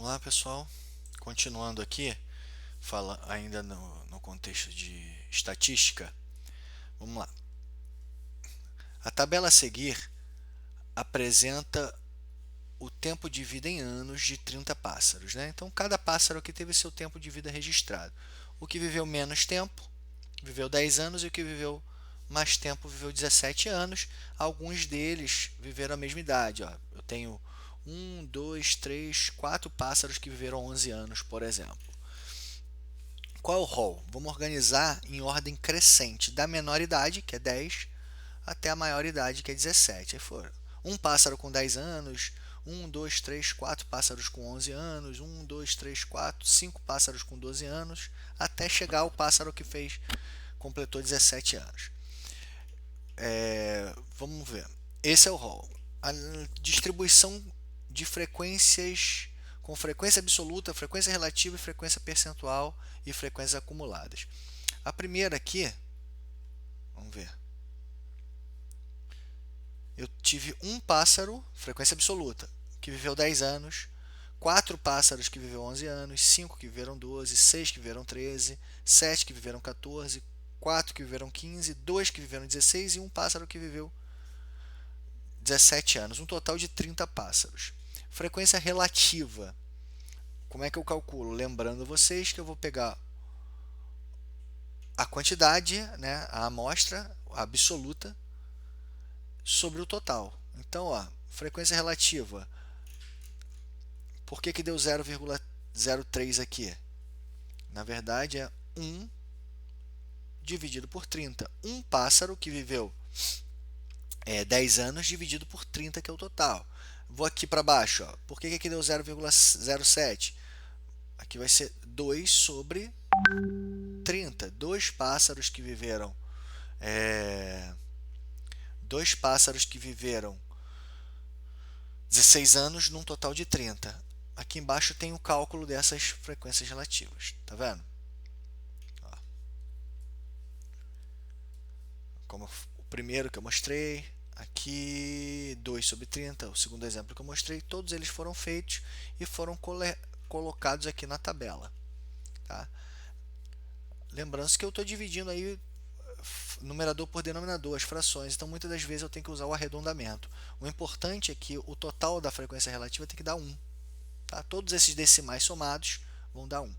Vamos lá, pessoal. Continuando aqui, fala ainda no contexto de estatística. Vamos lá. A tabela a seguir apresenta o tempo de vida em anos de 30 pássaros, né? Então, cada pássaro aqui teve seu tempo de vida registrado. O que viveu menos tempo viveu 10 anos e o que viveu mais tempo viveu 17 anos. Alguns deles viveram a mesma idade. Ó. Eu tenho 4 pássaros que viveram 11 anos, por exemplo. Qual é o rol? Vamos organizar em ordem crescente, da menor idade, que é 10, até a maior idade, que é 17. Aí foram um pássaro com 10 anos, 4 pássaros com 11 anos, 5 pássaros com 12 anos, até chegar ao pássaro que completou 17 anos. Vamos ver. Esse é o rol. A distribuição de frequências com frequência absoluta, frequência relativa, frequência percentual e frequências acumuladas. A primeira aqui, vamos ver. Eu tive um pássaro, frequência absoluta, que viveu 10 anos, 4 pássaros que viveu 11 anos, 5 que viveram 12, 6 que viveram 13, 7 que viveram 14, 4 que viveram 15, 2 que viveram 16 e um pássaro que viveu 17 anos, um total de 30 pássaros. Frequência relativa. Como é que eu calculo? Lembrando vocês que eu vou pegar a quantidade, né, a amostra absoluta, sobre o total. Então, ó, frequência relativa. Por que deu 0,03 aqui? Na verdade, é 1 dividido por 30. Um pássaro que viveu 10 anos dividido por 30, que é o total. Vou aqui para baixo. Ó. Por que aqui deu 0,07? Aqui vai ser 2 sobre 30. Dois pássaros que viveram 16 anos num total de 30. Aqui embaixo tem o cálculo dessas frequências relativas. Tá vendo? Ó. Como o primeiro que eu mostrei, aqui 2 sobre 30, o segundo exemplo que eu mostrei, todos eles foram feitos e foram colocados aqui na tabela. Tá? Lembrando que eu estou dividindo aí numerador por denominador, as frações, então muitas das vezes eu tenho que usar o arredondamento. O importante é que o total da frequência relativa tem que dar 1. Tá? Todos esses decimais somados vão dar 1.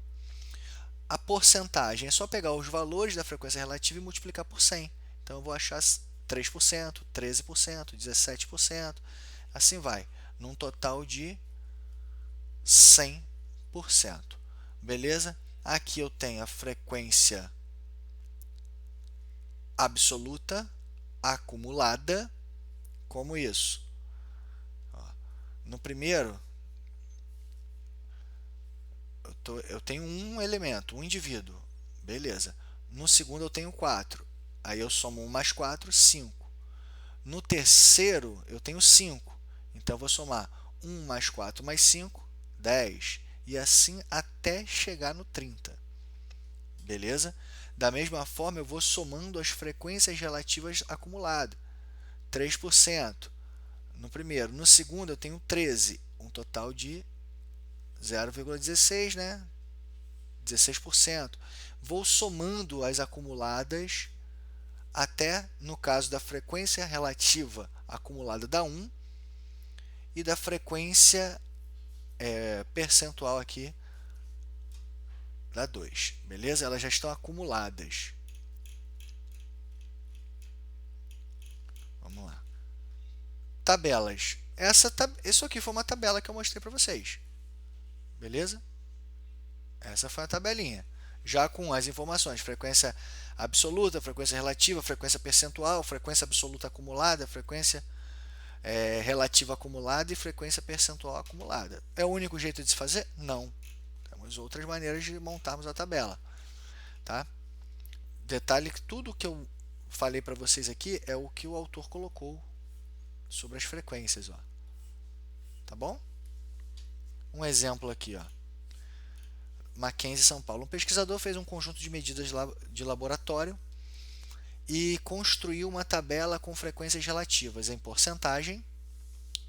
A porcentagem é só pegar os valores da frequência relativa e multiplicar por 100. Então eu vou achar 3%, 13%, 17%, assim vai, num total de 100%. Beleza? Aqui eu tenho a frequência absoluta acumulada, como isso. No primeiro, eu tenho um elemento, um indivíduo, beleza. No segundo eu tenho 4, aí eu somo 1 mais 4, 5. No terceiro eu tenho 5, então eu vou somar 1 mais 4 mais 5, 10, e assim até chegar no 30. Beleza? Da mesma forma, eu vou somando as frequências relativas acumuladas. 3% no primeiro. No segundo, eu tenho 13, um total de 0,16, né? 16%. Vou somando as acumuladas até, no caso da frequência relativa acumulada, dá 1, e da frequência percentual aqui dá 2. Beleza? Elas já estão acumuladas. Vamos lá. Tabelas. Isso aqui foi uma tabela que eu mostrei para vocês. Beleza? Essa foi a tabelinha. Já com as informações, frequência absoluta, frequência relativa, frequência percentual, frequência absoluta acumulada, frequência relativa acumulada e frequência percentual acumulada. É o único jeito de se fazer? Não. Temos outras maneiras de montarmos a tabela. Tá? Detalhe que tudo que eu falei para vocês aqui é o que o autor colocou sobre as frequências. Ó. Tá bom? Um exemplo aqui. Ó. Mackenzie, São Paulo. Um pesquisador fez um conjunto de medidas de laboratório e construiu uma tabela com frequências relativas em porcentagem,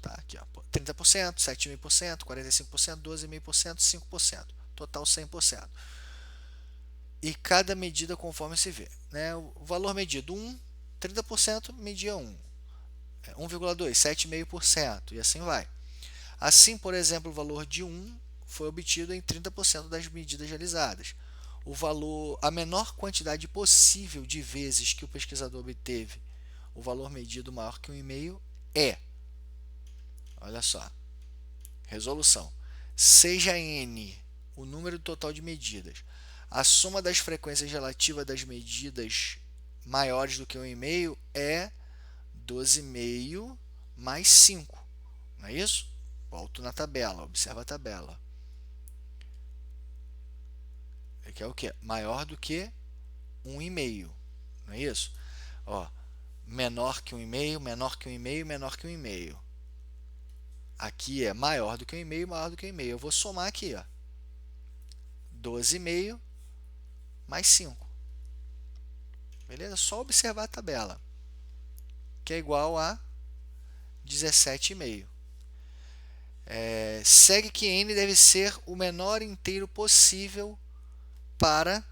Tá? Aqui, ó, 30%, 7,5%, 45%, 12,5%, 5%. Total 100%. E cada medida conforme se vê. Né? O valor medido 1, 30% media 1. 1,2, 7,5% e assim vai. Assim, por exemplo, o valor de 1 foi obtido em 30% das medidas realizadas. O valor, a menor quantidade possível de vezes que o pesquisador obteve o valor medido maior que 1,5 é, olha só, resolução, seja n o número total de medidas, a soma das frequências relativas das medidas maiores do que 1,5 é 12,5 mais 5, não é isso? Volto na tabela, observa a tabela. Aqui é o que? Maior do que 1,5, não é isso? Ó, menor que 1,5, menor que 1,5, menor que 1,5. Aqui é maior do que 1,5, maior do que 1,5. Eu vou somar aqui, ó. 12,5 mais 5. Beleza? Só observar a tabela, que é igual a 17,5. Segue que n deve ser o menor inteiro possível para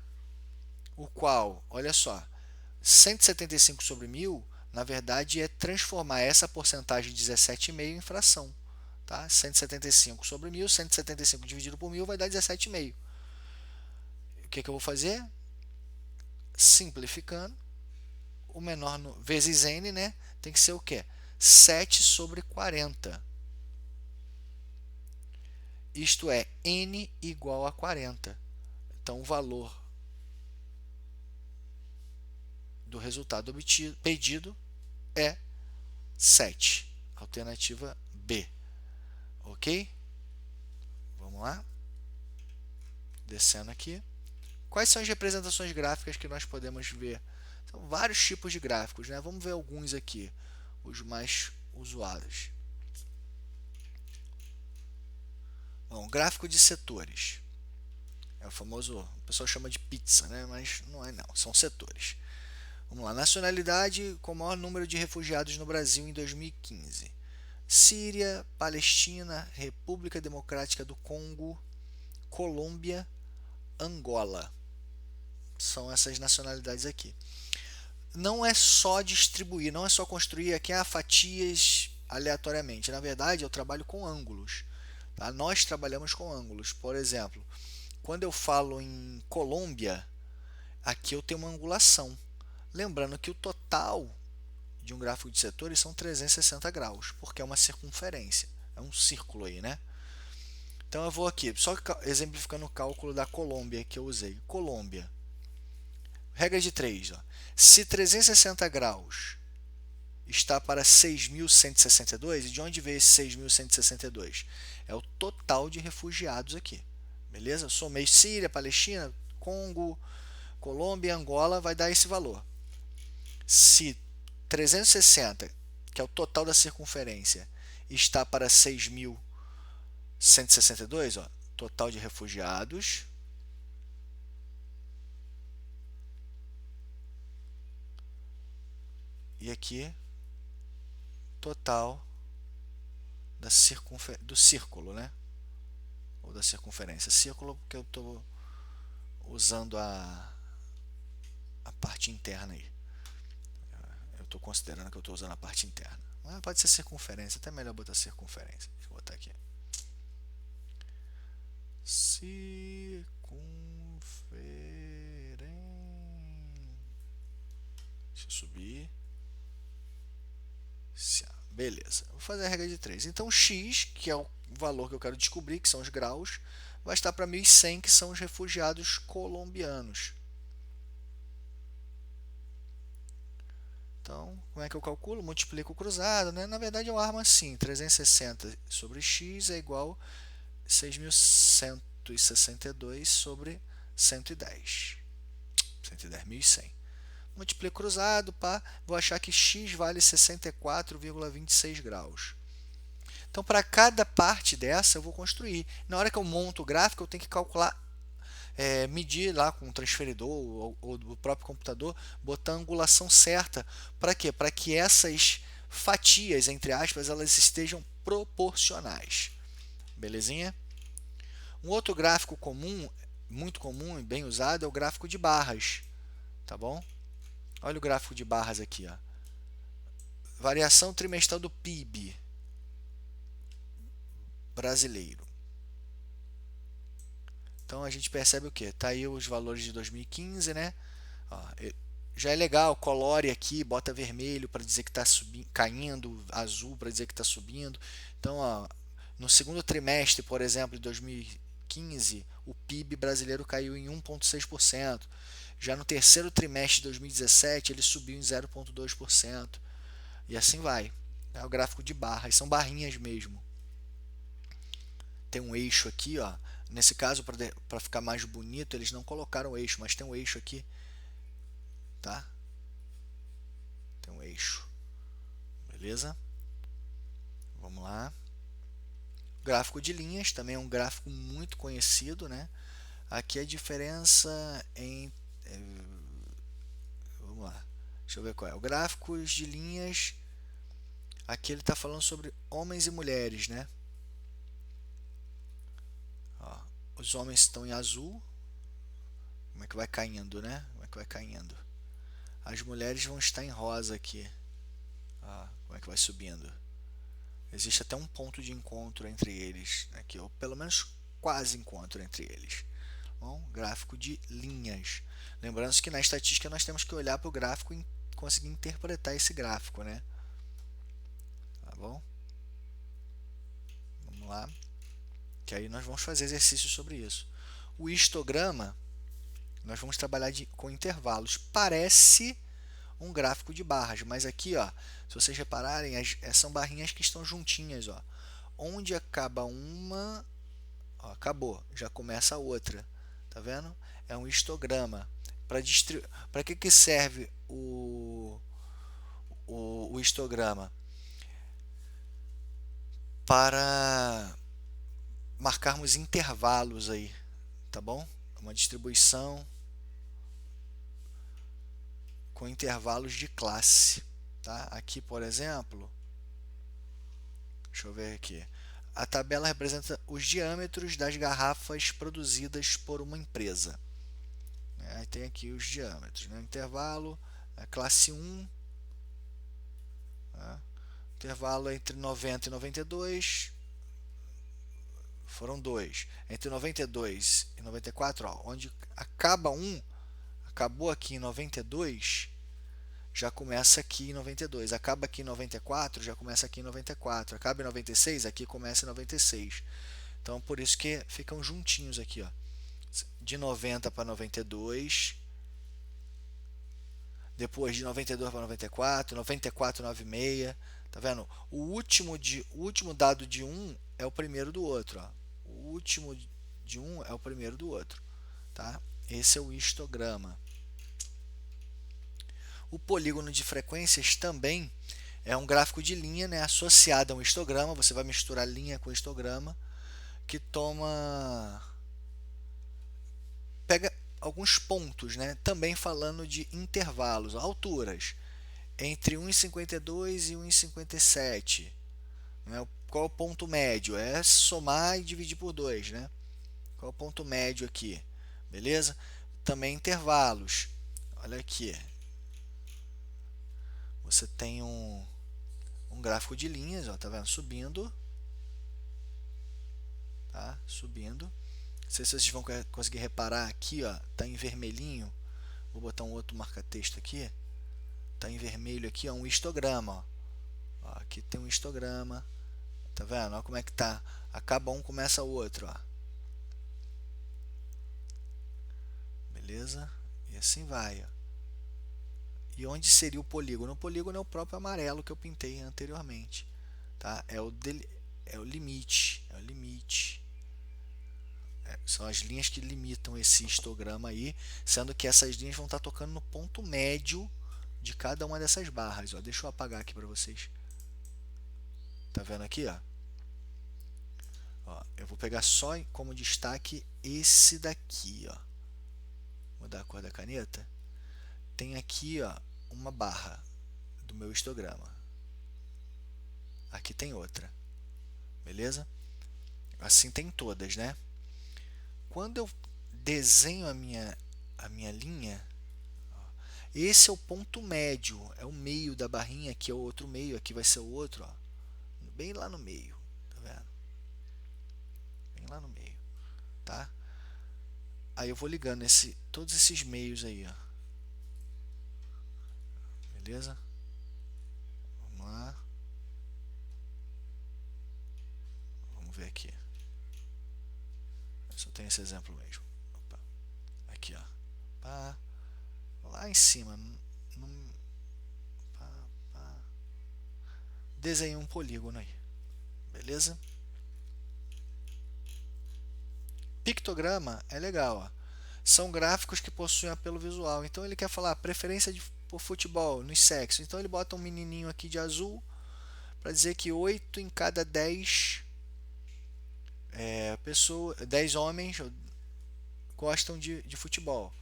o qual, olha só, 175 sobre 1.000, na verdade, é transformar essa porcentagem de 17,5 em fração. Tá? 175 sobre 1.000, 175 dividido por 1.000 vai dar 17,5. O que eu vou fazer? Simplificando, o menor vezes n, né? Tem que ser o quê? 7 sobre 40. Isto é, n igual a 40. Então, o valor do resultado obtido, pedido é 7. Alternativa B. Ok? Vamos lá. Descendo aqui. Quais são as representações gráficas que nós podemos ver? São vários tipos de gráficos, né? Vamos ver alguns aqui, os mais usuais. Bom, gráfico de setores. É o famoso, o pessoal chama de pizza, né? Mas não é não, são setores. Vamos lá, nacionalidade com o maior número de refugiados no Brasil em 2015. Síria, Palestina, República Democrática do Congo, Colômbia, Angola. São essas nacionalidades aqui. Não é só distribuir, não é só construir aqui fatias aleatoriamente. Na verdade, eu trabalho com ângulos. Tá? Nós trabalhamos com ângulos. Por exemplo, quando eu falo em Colômbia, aqui eu tenho uma angulação. Lembrando que o total de um gráfico de setores são 360 graus, porque é uma circunferência. É um círculo aí, né? Então eu vou aqui, só exemplificando o cálculo da Colômbia que eu usei. Colômbia. Regra de 3. Ó. Se 360 graus está para 6.162, e de onde veio esse 6.162? É o total de refugiados aqui. Beleza? Somei Síria, Palestina, Congo, Colômbia e Angola, vai dar esse valor. Se 360, que é o total da circunferência, está para 6.162, ó, total de refugiados, e aqui total do círculo, né? Ou da circunferência. Círculo porque eu estou usando a parte interna aí. Eu estou considerando que eu estou usando a parte interna. Mas pode ser circunferência, até melhor botar circunferência. Deixa eu botar aqui. Circunferência. Deixa eu subir. Beleza. Vou fazer a regra de 3. Então, x, que é o valor que eu quero descobrir, que são os graus, vai estar para 1.100, que são os refugiados colombianos. Então, como é que eu calculo? Multiplico o cruzado, né? Na verdade, eu armo assim. 360 sobre x é igual a 6.162 sobre 110. 110.100. Multiplico cruzado, pá, vou achar que x vale 64,26 graus. Então, para cada parte dessa, eu vou construir. Na hora que eu monto o gráfico, eu tenho que calcular, medir lá com o transferidor ou do próprio computador, botar a angulação certa. Para quê? Para que essas fatias, entre aspas, elas estejam proporcionais. Belezinha? Um outro gráfico comum, muito comum e bem usado, é o gráfico de barras. Tá bom? Olha o gráfico de barras aqui, ó. Variação trimestral do PIB brasileiro. Então a gente percebe o que? Tá aí os valores de 2015, né? Ó, já é legal, colore aqui, bota vermelho para dizer que está caindo, azul para dizer que está subindo. Então, ó, no segundo trimestre, por exemplo, de 2015, o PIB brasileiro caiu em 1,6%. Já no terceiro trimestre de 2017, ele subiu em 0,2%. E assim vai. É o gráfico de barras, são barrinhas mesmo. Tem um eixo aqui, ó. Nesse caso, para ficar mais bonito, eles não colocaram o eixo, mas tem um eixo aqui, tá? Tem um eixo, beleza? Vamos lá. Gráfico de linhas também é um gráfico muito conhecido, né? Aqui a diferença em vamos lá, deixa eu ver qual é. O gráfico de linhas, aqui ele está falando sobre homens e mulheres, né? Ó, os homens estão em azul. Como é que vai caindo, né? Como é que vai caindo? As mulheres vão estar em rosa aqui. Ó, como é que vai subindo? Existe até um ponto de encontro entre eles, aqui, ou pelo menos quase encontro entre eles. Bom, gráfico de linhas. Lembrando que na estatística nós temos que olhar para o gráfico e conseguir interpretar esse gráfico, né? Tá bom? Vamos lá. Que aí nós vamos fazer exercícios sobre isso. O histograma, nós vamos trabalhar com intervalos. Parece um gráfico de barras, mas aqui, ó, se vocês repararem, são barrinhas que estão juntinhas, ó. Onde acaba uma, ó, acabou, já começa a outra, tá vendo? É um histograma. Para que serve o histograma? Para marcarmos intervalos aí, tá bom? Uma distribuição com intervalos de classe, tá? Aqui, por exemplo, deixa eu ver aqui. A tabela representa os diâmetros das garrafas produzidas por uma empresa. Aí tem aqui os diâmetros, né? Intervalo, a classe 1, tá? Intervalo entre 90 e 92, foram 2. Entre 92 e 94, ó, onde acaba 1, acabou aqui em 92, já começa aqui em 92. Acaba aqui em 94, já começa aqui em 94. Acaba em 96, aqui começa em 96. Então, por isso que ficam juntinhos aqui, ó. De 90 para 92. Depois de 92 para 94, 94, 96. Tá vendo? O último dado de um é o primeiro do outro, ó. O último de um é o primeiro do outro, tá? Esse é o histograma. O polígono de frequências também é um gráfico de linha, né, associado a um histograma. Você vai misturar linha com histograma, que pega alguns pontos, né, também falando de intervalos, alturas, entre 1,52 e 1,57. Né, qual é o ponto médio? É somar e dividir por 2. Né? Qual é o ponto médio aqui? Beleza? Também intervalos. Olha aqui. Você tem um gráfico de linhas, ó, tá vendo? Subindo. Tá? Subindo. Não sei se vocês vão conseguir reparar aqui, ó, tá em vermelhinho. Vou botar um outro marca-texto aqui. Tá em vermelho aqui, ó, um histograma. Ó, aqui tem um histograma. Tá vendo? Olha como é que tá. Acaba um, começa o outro, ó. Beleza? E assim vai, ó. E onde seria o polígono? O polígono é o próprio amarelo que eu pintei anteriormente, tá? É o limite, é o limite. São as linhas que limitam esse histograma aí, sendo que essas linhas vão estar tocando no ponto médio de cada uma dessas barras, ó. Deixa eu apagar aqui para vocês. Tá vendo aqui, ó? Ó, eu vou pegar só como destaque esse daqui, ó. Vou mudar a cor da caneta. Tem aqui, ó, uma barra do meu histograma. Aqui tem outra. beleza? Assim tem todas, né? Quando eu desenho a minha linha, esse é o ponto médio, é o meio da barrinha, aqui é o outro meio, aqui vai ser o outro, ó, bem lá no meio, tá vendo? Bem lá no meio, tá? Aí eu vou ligando todos esses meios aí, ó, beleza? Vamos lá, vamos ver aqui. Eu só tenho esse exemplo mesmo. Opa. Aqui, ó, pá, lá em cima, pá, pá. Desenhei um polígono aí, beleza? Pictograma é legal, ó. São gráficos que possuem apelo visual. Então ele quer falar preferência por futebol nos sexos. Então ele bota um menininho aqui de azul para dizer que 8 em cada 10 10 homens gostam de futebol.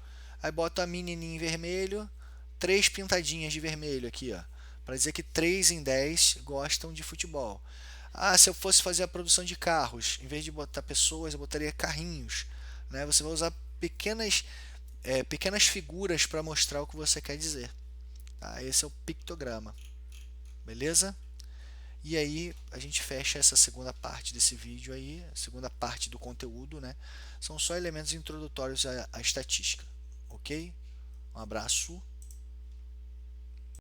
Aí bota a menininha em vermelho, 3 pintadinhas de vermelho aqui, ó, para dizer que 3 em 10 gostam de futebol. Ah, se eu fosse fazer a produção de carros, em vez de botar pessoas, eu botaria carrinhos. Né? Você vai usar pequenas figuras para mostrar o que você quer dizer. Tá? Esse é o pictograma. Beleza? E aí a gente fecha essa segunda parte desse vídeo aí, a segunda parte do conteúdo, né? São só elementos introdutórios à estatística. Ok? Um abraço.